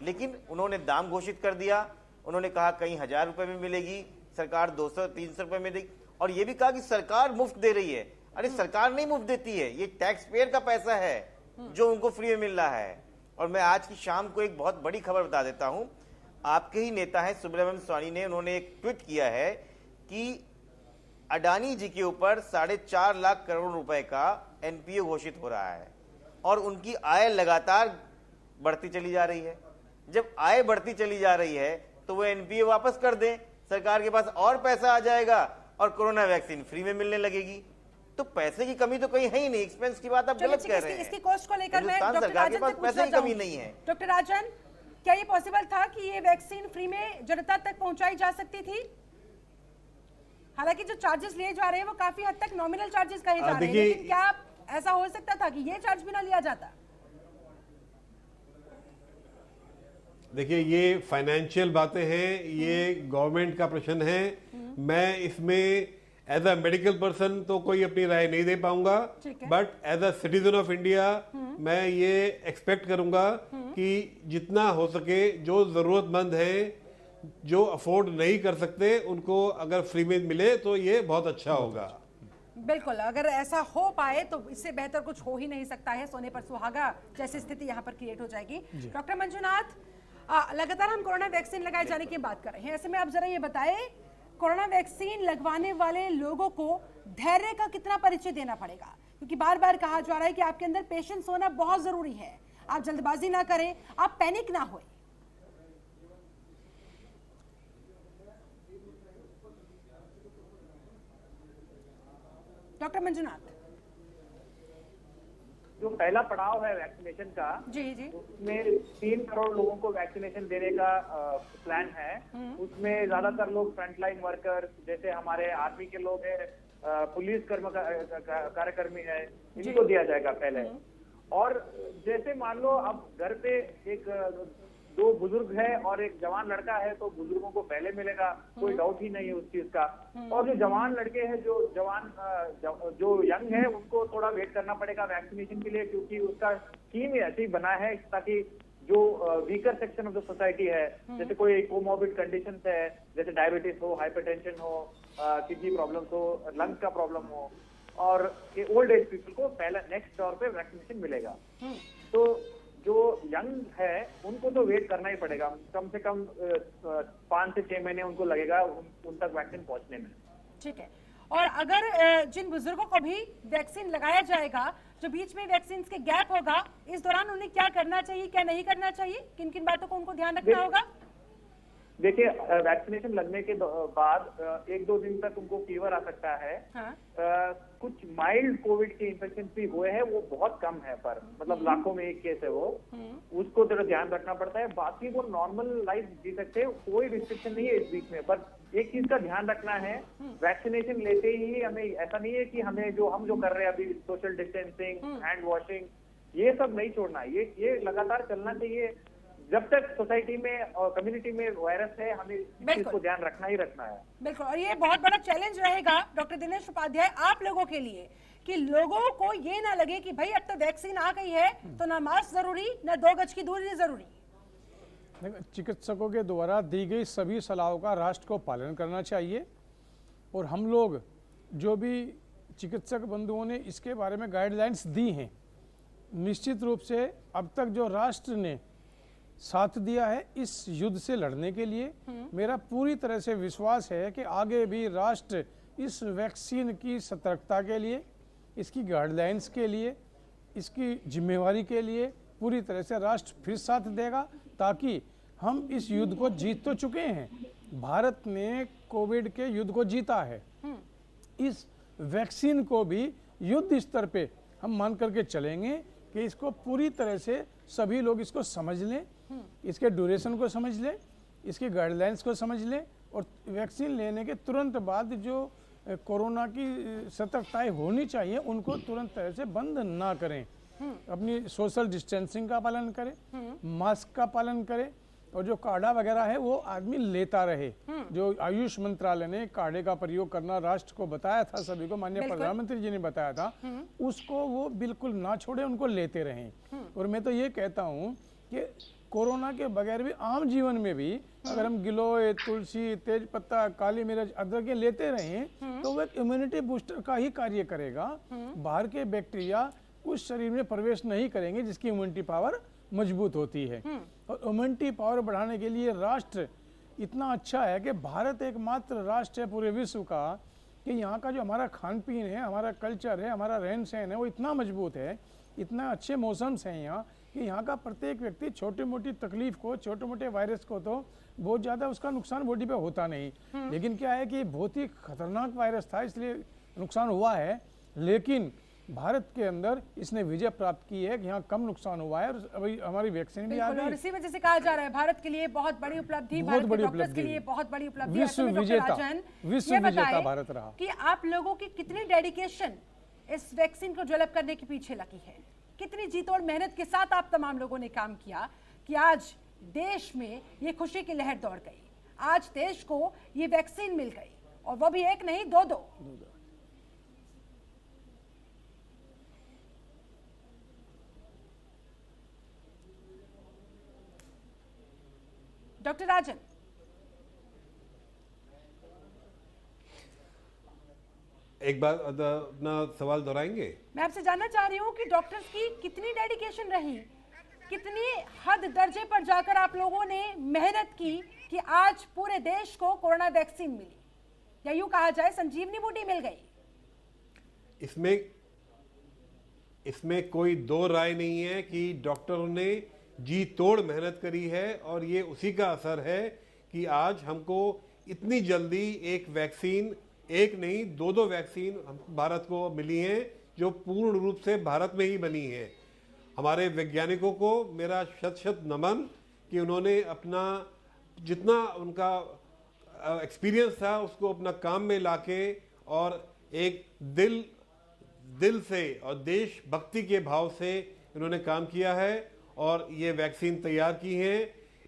लेकिन उन्होंने दाम घोषित कर दिया, उन्होंने कहा कहीं 1000 रुपए में मिलेगी, सरकार 200-300 रुपए में देगी, और ये भी कहा कि सरकार मुफ्त दे रही है। अरे सरकार नहीं मुफ्त देती है, ये टैक्स पेयर का पैसा है जो उनको फ्री में मिल रहा है। और मैं आज की शाम को एक बहुत बड़ी खबर बता देता हूं, आपके ही नेता है सुब्रमण्यम स्वामी ने, उन्होंने एक ट्वीट किया है कि अडानी जी के ऊपर 4.5 लाख करोड़ रुपए का एनपीए घोषित हो रहा है और उनकी आय लगातार बढ़ती चली जा रही है। जब आय बढ़ती चली जा रही है तो वो एनपीए वापस कर दें, सरकार के पास और पैसा आ जाएगा और कोरोना वैक्सीन फ्री में मिलने लगेगी। तो पैसे की कमी तो कहीं है ही नहीं, एक्सपेंस की बात आप गलत कह रहे हैं। इसकी कॉस्ट को लेकर मैं हिंदुस्तान डॉक्टर सरकार के राजन पास से पैसे पूछना की कमी चाहूंगी। नहीं है। डॉक्टर राजन, क्या ये पॉसिबल था कि ये वैक्सीन फ्री में जनता तक पहुंचाई जा सकती थी? हालांकि जो चार्जेस लिए जा रहे हैं वो काफी हद तक नॉमिनल चार्जेस कहे जा रहे हैं, लेकिन क्या ऐसा हो सकता था कि ये चार्ज भी ना लिया जाता? देखिए, ये फाइनेंशियल बातें हैं, ये गवर्नमेंट का प्रश्न है। मैं इसमें एज अ मेडिकल पर्सन तो कोई अपनी राय नहीं दे पाऊंगा, but as a citizen of India मैं ये एक्सपेक्ट करूंगा कि जितना हो सके जो जरूरतमंद हैं, जो अफोर्ड नहीं कर सकते, उनको अगर फ्री में मिले तो ये बहुत अच्छा होगा। बिल्कुल, अगर ऐसा हो पाए तो इससे बेहतर कुछ हो ही नहीं सकता है। सोने पर सुहागा जैसी स्थिति यहाँ पर क्रिएट हो जाएगी। डॉक्टर मंजुनाथ, लगातार हम कोरोना वैक्सीन लगाए जाने की बात कर रहे हैं, ऐसे में आप जरा ये बताएं, कोरोना वैक्सीन लगवाने वाले लोगों को धैर्य का कितना परिचय देना पड़ेगा? क्योंकि बार बार कहा जा रहा है कि आपके अंदर पेशेंस होना बहुत जरूरी है, आप जल्दबाजी ना करें, आप पैनिक ना होए। डॉक्टर मंजुनाथ, जो पहला पड़ाव है वैक्सीनेशन का, जी जी, उसमें 3 करोड़ लोगों को वैक्सीनेशन देने का प्लान है। उसमें ज्यादातर लोग फ्रंटलाइन वर्कर, जैसे हमारे आर्मी के लोग हैं, पुलिस कार्यकर्मी है, इनको दिया जाएगा पहले। और जैसे मान लो अब घर पे एक 2 बुजुर्ग है और एक जवान लड़का है, तो बुजुर्गों को पहले मिलेगा, कोई डाउट ही नहीं है उस चीज का। और जो जवान लड़के हैं, जो यंग है, उनको थोड़ा वेट करना पड़ेगा वैक्सीनेशन के लिए, क्योंकि उसका स्कीम ही ऐसे ही बना है ताकि जो weaker section of the society है, जैसे कोई कोमॉर्बिड कंडीशंस है, जैसे डायबिटीज हो, हाइपरटेंशन हो, किडनी प्रॉब्लम हो, लंग्स का प्रॉब्लम हो, और ओल्ड एज पीपल को पहला नेक्स्ट दौर पे वैक्सीनेशन मिलेगा। तो जो यंग है उनको तो वेट करना ही पड़ेगा, कम से कम 5 से 6 महीने उनको लगेगा उन तक वैक्सीन पहुंचने में। ठीक है। और अगर जिन बुजुर्गों को भी वैक्सीन लगाया जाएगा, जो बीच में वैक्सीन के गैप होगा, इस दौरान उन्हें क्या करना चाहिए, क्या नहीं करना चाहिए, किन किन बातों को उनको ध्यान रखना होगा? देखिए, वैक्सीनेशन लगने के बाद 1-2 दिन तक उनको फीवर आ सकता है। हाँ। कुछ माइल्ड कोविड के इन्फेक्शन भी हुए हैं, वो बहुत कम है, पर मतलब लाखों में एक केस है वो, उसको थोड़ा ध्यान रखना पड़ता है। बाकी वो नॉर्मल लाइफ जी सकते हैं, कोई रिस्ट्रिक्शन नहीं है इस बीच में। पर एक चीज का ध्यान रखना है, वैक्सीनेशन लेते ही हमें ऐसा नहीं है कि हमें हम जो कर रहे हैं अभी, सोशल डिस्टेंसिंग, हैंड वॉशिंग, ये सब नहीं छोड़ना है। ये लगातार चलना चाहिए जब तक सोसाइटी में और कम्युनिटी में वायरस है। हमें इस चीज को ध्यान रखना ही रखना है। बिल्कुल, और ये बहुत बड़ा चैलेंज रहेगा डॉक्टर दिनेश उपाध्याय आप लोगों के लिए, कि लोगों को ये ना लगे कि भाई अब तो वैक्सीन आ गई है तो ना मास्क जरूरी, ना 2 गज की दूरी जरूरी। चिकित्सकों के द्वारा दी गई सभी सलाहों का राष्ट्र को पालन करना चाहिए, और हम लोग जो भी चिकित्सक बंधुओं ने इसके बारे में गाइडलाइंस दी हैं, निश्चित रूप से अब तक जो राष्ट्र ने साथ दिया है इस युद्ध से लड़ने के लिए। मेरा पूरी तरह से विश्वास है कि आगे भी राष्ट्र इस वैक्सीन की सतर्कता के लिए, इसकी गाइडलाइंस के लिए, इसकी जिम्मेवारी के लिए पूरी तरह से राष्ट्र फिर साथ देगा, ताकि हम इस युद्ध को जीत तो चुके हैं। भारत ने कोविड के युद्ध को जीता है, इस वैक्सीन को भी युद्ध स्तर पे हम मान करके चलेंगे कि इसको पूरी तरह से सभी लोग इसको समझ लें, इसके ड्यूरेशन को समझ लें, इसकी गाइडलाइंस को समझ लें, और वैक्सीन लेने के तुरंत बाद जो कोरोना की सतर्कताएं होनी चाहिए उनको तुरंत तरह से बंद ना करें। अपनी सोशल डिस्टेंसिंग का पालन करें, मास्क का पालन करें, और जो काढ़ा वगैरह है वो आदमी लेता रहे। जो आयुष मंत्रालय ने काढ़े का प्रयोग करना राष्ट्र को बताया था, सभी को माननीय प्रधानमंत्री जी ने बताया था, उसको वो बिल्कुल ना छोड़े, उनको लेते रहें। और मैं तो ये कहता हूँ कि कोरोना के बगैर भी आम जीवन में भी अगर हम गिलोय, तुलसी, तेज पत्ता, काली मिर्च, अदरक लेते रहें तो वो एक इम्यूनिटी बूस्टर का ही कार्य करेगा। बाहर के बैक्टीरिया उस शरीर में प्रवेश नहीं करेंगे जिसकी इम्यूनिटी पावर मजबूत होती है। और इम्यूनिटी पावर बढ़ाने के लिए राष्ट्र इतना अच्छा है कि भारत एकमात्र राष्ट्र है पूरे विश्व का कि यहाँ का जो हमारा खान पीन है, हमारा कल्चर है, हमारा रहन सहन है, वो इतना मजबूत है, इतना अच्छे मौसम्स हैं यहाँ कि यहाँ का प्रत्येक व्यक्ति छोटी मोटी तकलीफ को, छोटे मोटे वायरस को तो बहुत ज़्यादा उसका नुकसान बॉडी पे होता नहीं। लेकिन क्या है कि बहुत ही खतरनाक वायरस था, इसलिए नुकसान हुआ है, लेकिन भारत के अंदर इसने विजय प्राप्त की है कि यहाँ कम नुकसान हुआ है, और अभी हमारी वैक्सीन भी आ गई। और इसी वजह से कहा जा रहा है भारत के लिए बहुत बड़ी उपलब्धि, भारत के डॉक्टर्स के लिए बहुत बड़ी उपलब्धि, विश्व विजेता भारत रहा। कि आप लोगों की कितनी डेडिकेशन इस वैक्सीन को डेवलप करने के पीछे लगी है, कितनी जीत और मेहनत के साथ आप तमाम लोगों ने काम किया कि आज देश में ये खुशी की लहर दौड़ गई, आज देश को ये वैक्सीन मिल गई, और वो भी एक नहीं, दो। डॉक्टर राजन, एक बार अपना सवाल दोहराएंगे? मैं आपसे जानना चाह रही हूँ कि डॉक्टर्स की कितनी डेडिकेशन रही, कितनी हद दर्जे पर जाकर आप लोगों ने मेहनत की कि आज पूरे देश को कोरोना वैक्सीन मिली, या यूं कहा जाए संजीवनी बूटी मिल गई। इसमें कोई दो राय नहीं है कि डॉक्टरों ने जी तोड़ मेहनत करी है, और ये उसी का असर है कि आज हमको इतनी जल्दी एक वैक्सीन, एक नहीं दो वैक्सीन भारत को मिली हैं, जो पूर्ण रूप से भारत में ही बनी है। हमारे वैज्ञानिकों को मेरा शत नमन कि उन्होंने अपना जितना उनका एक्सपीरियंस था उसको अपना काम में लाके और एक दिल से और देशभक्ति के भाव से इन्होंने काम किया है और ये वैक्सीन तैयार की है।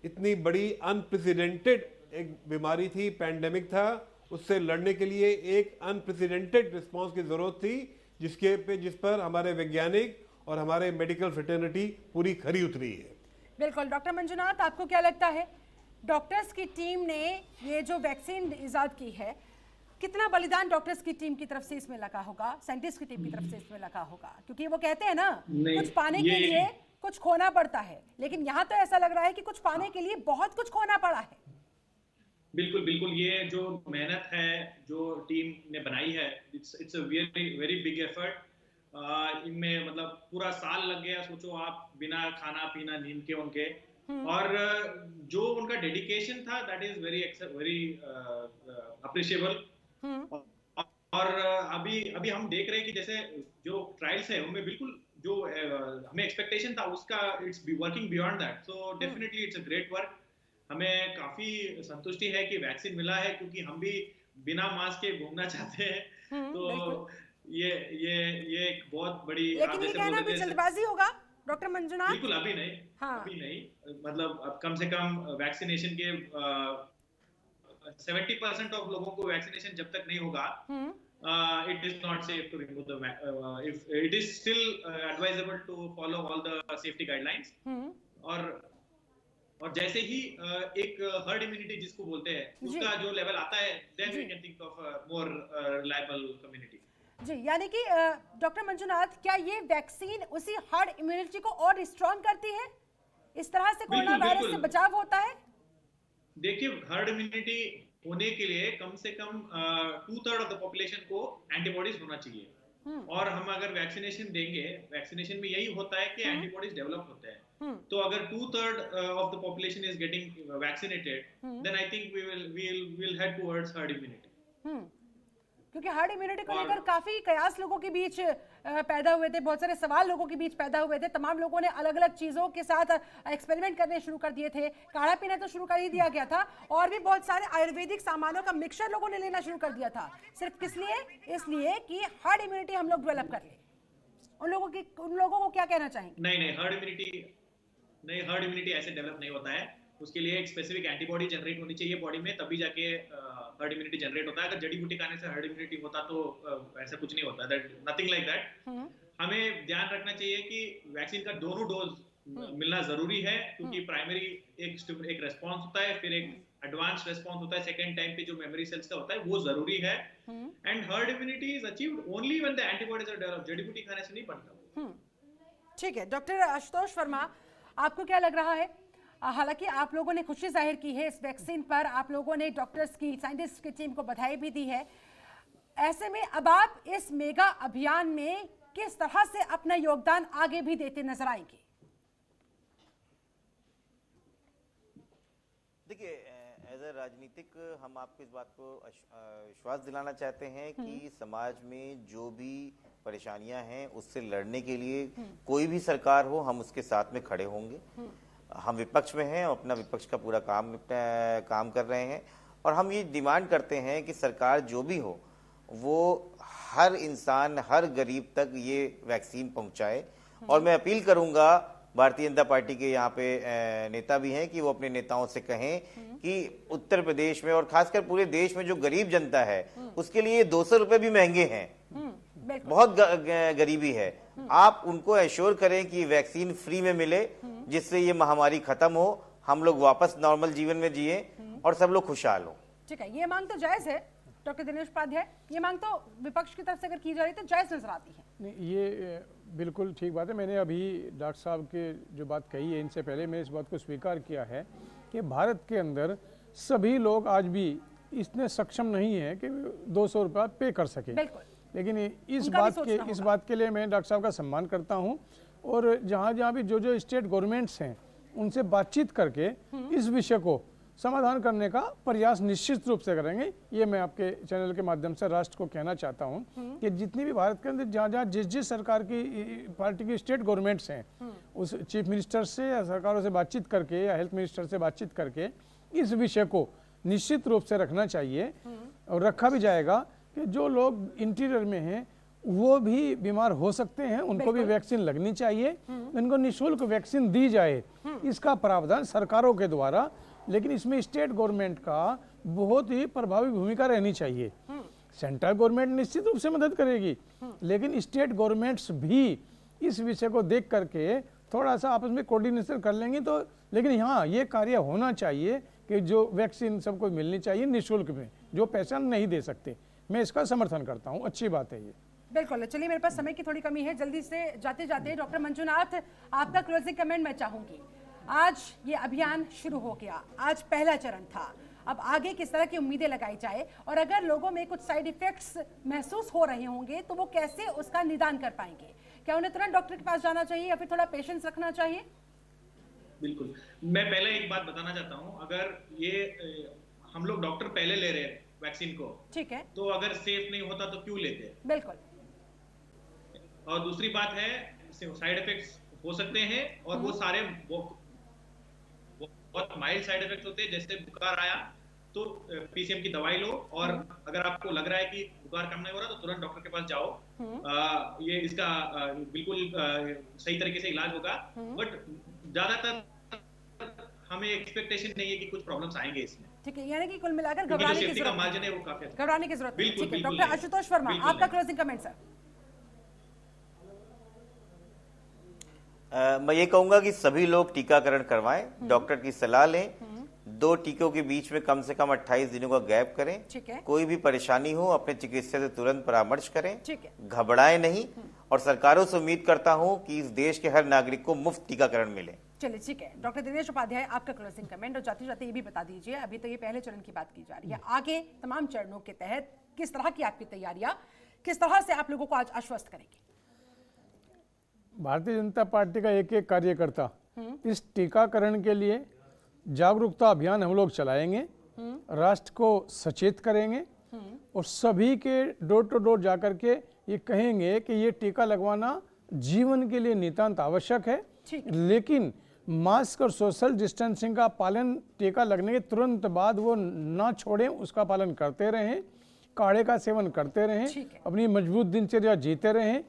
इतनी बड़ी अनप्रेसिडेंटेड एक बीमारी थी, पैंडेमिक था, उससे लड़ने के लिए एक अनप्रेसिडेंटेड रिस्पांस की जरूरत थी, जिस पर हमारे वैज्ञानिक और हमारे मेडिकल फ्रेटर्निटी पूरी खरी उतरी है। बिल्कुल। डॉक्टर मंजुनाथ, आपको क्या लगता है डॉक्टर्स की टीम ने ये जो वैक्सीन इजाद की है, कितना बलिदान डॉक्टर्स की टीम की तरफ से इसमें लगा होगा, साइंटिस्ट की टीम की तरफ से इसमें लगा होगा? क्योंकि वो कहते हैं ना, कुछ पाने के लिए कुछ खोना पड़ता है, लेकिन यहाँ तो ऐसा लग रहा है कि कुछ पाने के लिए बहुत कुछ खोना पड़ा है। बिल्कुल बिल्कुल, ये जो मेहनत है जो टीम ने बनाई है, it's a very big effort. इनमें मतलब पूरा साल लग गया, सोचो आप, बिना खाना पीना, नींद के उनके, और जो उनका डेडिकेशन था दैट इज वेरी अप्रिशिएबल। और अभी हम देख रहे हैं कि जैसे जो ट्रायल्स है उनमें बिल्कुल जो हमें एक्सपेक्टेशन था उसका it's working beyond that, so definitely it's a great work. हमें काफी संतुष्टि है कि वैक्सीन मिला है, क्योंकि हम भी बिना मास्क के घूमना चाहते हैं। तो ये एक बहुत बड़ी, लेकिन ये कहना भी जल्दबाजी होगा डॉक्टर मंजुनाथ? बिल्कुल अभी नहीं, अभी नहीं, मतलब अब कम से कम वैक्सीनेशन के 70% ऑफ लोगों को वैक्सीनेशन जब तक नहीं होगा, it is not safe to remove the if it is still advisable to follow all the safety guidelines। और जैसे ही एक हर्ड इम्यूनिटी जिसको बोलते हैं उसका जो लेवल आता है, then we can think of more reliable community। जी, यानी कि डॉक्टर मंजुनाथ, क्या ये वैक्सीन उसी हर्ड इम्यूनिटी को और स्ट्रॉन्ग करती है? इस तरह से कोरोना बिल्कुल, वायरस से बिल्कुल। बचाव होता है? देखिए, हर्ड इम्यूनिटी होने के लिए कम से कम 2/3 ऑफ द पॉपुलेशन को एंटीबॉडीज होना चाहिए। और हम अगर वैक्सीनेशन देंगे, वैक्सीनेशन में यही होता है कि एंटीबॉडीज डेवलप होते हैं। तो अगर 2/3 of the population is getting vaccinated, then I think we will head towards herd immunity. क्योंकि हर्ड इम्यूनिटी को लेकर काफी कयास लोगों के बीच पैदा हुए थे, बहुत सारे सवाल लोगों के बीच पैदा हुए थे। तमाम लोगों ने अलग अलग चीजों के साथ एक्सपेरिमेंट करने शुरू कर दिए थे। काढ़ा पीना तो शुरू कर ही दिया गया था, और भी बहुत सारे आयुर्वेदिक सामानों का मिक्सचर लोगों ने लेना शुरू कर दिया था। सिर्फ किस लिए? इसलिए कि हर्ड इम्यूनिटी हम लोग डेवलप कर ले। उन लोगों को क्या कहना चाहेंगे? नहीं, हर्ड इम्यूनिटी ऐसे डेवलप नहीं होता है। उसके लिए एक स्पेसिफिक एंटीबॉडी जनरेट होनी चाहिए बॉडी में, तभी जाके हर्ड इम्यूनिटी जनरेट होता है। अगर जड़ी बूटी खाने से हर्ड इम्यूनिटी होता तो ऐसा कुछ नहीं होता। Nothing like that. हमें ध्यान रखना चाहिए कि वैक्सीन का दोनों डोज मिलना जरूरी है, क्योंकि प्राइमरी एक रेस्पॉन्स होता है, फिर एक एडवांस रेस्पॉन्स होता है सेकेंड टाइम पे जो मेमोरी सेल्स का होता है, वो जरूरी है। And herd immunity is achieved only when the antibodies are developed. जड़ी बूटी खाने से नहीं बनता। ठीक है डॉक्टर आशुतोष वर्मा, आपको क्या लग रहा है? हालांकि आप लोगों ने खुशी जाहिर की है इस वैक्सीन पर, आप लोगों ने डॉक्टर्स की, साइंटिस्ट की टीम को बधाई भी दी है। ऐसे में अब आप इस मेगा अभियान में किस तरह से अपना योगदान आगे भी देते नजर आएंगे? देखिए, एज ए राजनीतिक हम आपको इस बात को विश्वास दिलाना चाहते हैं कि समाज में जो भी परेशानियां हैं उससे लड़ने के लिए कोई भी सरकार हो, हम उसके साथ में खड़े होंगे। हम विपक्ष में हैं, अपना विपक्ष का पूरा काम कर रहे हैं, और हम ये डिमांड करते हैं कि सरकार जो भी हो वो हर इंसान, हर गरीब तक ये वैक्सीन पहुंचाए। और मैं अपील करूंगा, भारतीय जनता पार्टी के यहाँ पे नेता भी हैं, कि वो अपने नेताओं से कहें कि उत्तर प्रदेश में और खासकर पूरे देश में जो गरीब जनता है उसके लिए 200 रुपए भी महंगे हैं, बहुत गरीबी है। आप उनको एश्योर करें कि वैक्सीन फ्री में मिले, जिससे ये महामारी खत्म हो, हम लोग वापस नॉर्मल जीवन में जिए और सब लोग खुशहाल हो। ठीक है, ये मांग तो जायज है डॉक्टर दिनेश उपाध्याय, ये मांग तो विपक्ष की तरफ से अगर की जा रही तो जायज नजर आती है। नहीं, ये बिल्कुल ठीक बात है। मैंने अभी डॉक्टर साहब के जो बात कही है, इनसे पहले मैं इस बात को स्वीकार किया है कि भारत के अंदर सभी लोग आज भी इतने सक्षम नहीं है कि 200 रुपया पे कर सके। लेकिन इस बात के लिए मैं डॉक्टर साहब का सम्मान करता हूं, और जहां भी जो स्टेट गवर्नमेंट्स हैं उनसे बातचीत करके इस विषय को समाधान करने का प्रयास निश्चित रूप से करेंगे। ये मैं आपके चैनल के माध्यम से राष्ट्र को कहना चाहता हूं कि जितनी भी भारत के अंदर जहाँ जिस सरकार की पार्टी की स्टेट गवर्नमेंट्स हैं, उस चीफ मिनिस्टर से या सरकारों से बातचीत करके या हेल्थ मिनिस्टर से बातचीत करके इस विषय को निश्चित रूप से रखना चाहिए, और रखा भी जाएगा कि जो लोग इंटीरियर में हैं वो भी बीमार हो सकते हैं, उनको भी वैक्सीन लगनी चाहिए, इनको निःशुल्क वैक्सीन दी जाए। इसका प्रावधान सरकारों के द्वारा, लेकिन इसमें स्टेट गवर्नमेंट का बहुत ही प्रभावी भूमिका रहनी चाहिए। सेंट्रल गवर्नमेंट निश्चित रूप से मदद करेगी, लेकिन स्टेट गवर्नमेंट्स भी इस विषय को देख करके थोड़ा सा आपस में कोऑर्डिनेशन कर लेंगे तो। लेकिन हाँ, ये कार्य होना चाहिए कि जो वैक्सीन सबको मिलनी चाहिए निःशुल्क में, जो पैसा नहीं दे सकते। मैं इसका समर्थन करता हूँ, अच्छी बात है ये। बिल्कुल। चलिए, मेरे पास समय की थोड़ी कमी है, जल्दी से जाते जाते डॉक्टर मंजुनाथ, आपका क्लोजिंग कमेंट मैं चाहूंगी। आज ये अभियान शुरू हो गया, आज पहला चरण था, अब आगे किस तरह की उम्मीदें लगाई जाए, और अगर लोगों में कुछ साइड इफेक्ट्स महसूस हो रहे होंगे तो वो कैसे उसका निदान कर पाएंगे? क्या उन्हें तुरंत डॉक्टर के पास जाना चाहिए या फिर थोड़ा पेशेंस रखना चाहिए? बिल्कुल, मैं पहले एक बात बताना चाहता हूँ। अगर ये हम लोग डॉक्टर पहले ले रहे हैं वैक्सीन को, ठीक है, तो अगर सेफ नहीं होता तो क्यों लेते? बिल्कुल। और दूसरी बात है, साइड इफेक्ट्स हो सकते हैं, और वो सारे बहुत माइल्ड साइड इफेक्ट्स होते हैं। जैसे बुखार आया तो पीसीएम की दवाई लो, और अगर आपको लग रहा है कि बुखार कम नहीं हो रहा तो तुरंत डॉक्टर के पास जाओ। ये इसका बिल्कुल सही तरीके से इलाज होगा। बट ज्यादातर हमें एक्सपेक्टेशन नहीं है कि कुछ प्रॉब्लम्स आएंगे इसमें। ठीक है, यानी कि कुल मिलाकर घबराने की जरूरत मार्जिन है वो काफी घबराने की जरूरत नहीं। ठीक है, डॉक्टर आशुतोष वर्मा, आपका क्लोजिंग कमेंट सर। मैं ये कहूंगा कि सभी लोग टीकाकरण करवाएं, डॉक्टर की सलाह लें, 2 टीकों के बीच में कम से कम 28 दिनों का गैप करें। ठीक है। कोई भी परेशानी हो अपने चिकित्सक से तुरंत परामर्श करें। ठीक है। घबराएं नहीं, और सरकारों से उम्मीद करता हूं कि इस देश के हर नागरिक को मुफ्त टीकाकरण मिले। चलिए ठीक है डॉक्टर दिनेश उपाध्याय, आपका क्लोजिंग कमेंट, और जाते जाते ये भी बता दीजिए, अभी तो ये पहले चरण की बात की जा रही है, आगे तमाम चरणों के तहत किस तरह की आपकी तैयारियां, किस तरह से आप लोगों को आज आश्वस्त करेंगे? भारतीय जनता पार्टी का एक एक कार्यकर्ता इस टीकाकरण के लिए जागरूकता अभियान हम लोग चलाएंगे, राष्ट्र को सचेत करेंगे और सभी के डोर टू डोर जाकर के ये कहेंगे कि ये टीका लगवाना जीवन के लिए नितांत आवश्यक है, लेकिन मास्क और सोशल डिस्टेंसिंग का पालन टीका लगने के तुरंत बाद वो ना छोड़ें, उसका पालन करते रहें, काढ़े का सेवन करते रहें, अपनी मजबूत दिनचर्या जीते रहें।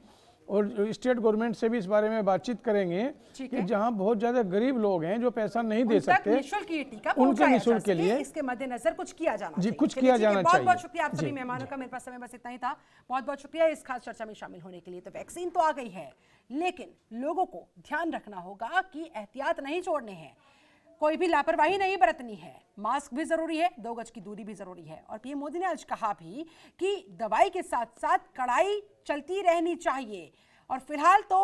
और स्टेट गवर्नमेंट से भी इस बारे में बातचीत करेंगे कि जहां बहुत ज्यादा गरीब लोग हैं जो पैसा नहीं दे सकते, निःशुल्क ये टीका उनके निःशुल्क के लिए इसके मद्देनजर कुछ किया जाना जी, कुछ किया जाना चाहिए। बहुत बहुत शुक्रिया आप सभी मेहमानों का, मेरे पास समय बस इतना ही था। बहुत बहुत शुक्रिया इस खास चर्चा में शामिल होने के लिए। तो वैक्सीन तो आ गई है, लेकिन लोगों को ध्यान रखना होगा कि एहतियात नहीं छोड़ने हैं, कोई भी लापरवाही नहीं बरतनी है, मास्क भी जरूरी है, 2 गज की दूरी भी जरूरी है। और पीएम मोदी ने आज कहा भी कि दवाई के साथ साथ कड़ाई चलती रहनी चाहिए। और फिलहाल तो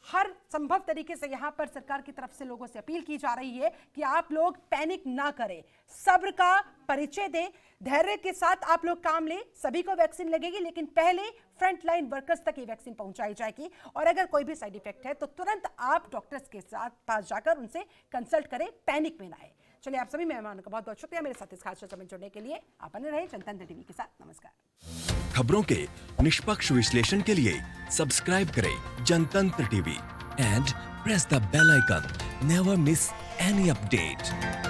हर संभव तरीके से यहां पर सरकार की तरफ से लोगों से अपील की जा रही है कि आप लोग पैनिक ना करें, सब्र का परिचय दें, धैर्य के साथ आप लोग काम लें। सभी को वैक्सीन लगेगी, लेकिन पहले फ्रंटलाइन वर्कर्स तक ये वैक्सीन पहुंचाई जाएगी। और अगर कोई भी साइड इफेक्ट है तो तुरंत आप डॉक्टर्स के साथ पास जाकर उनसे कंसल्ट करें, पैनिक में ना आए। चलिए आप सभी मेहमानों का बहुत बहुत शुक्रिया मेरे साथ इस खास चर्चा में जुड़ने के लिए। आप बने रहे जनतंत्र टीवी के साथ। नमस्कार। खबरों के निष्पक्ष विश्लेषण के लिए सब्सक्राइब करें Jantantra TV and press the bell icon. Never miss any update.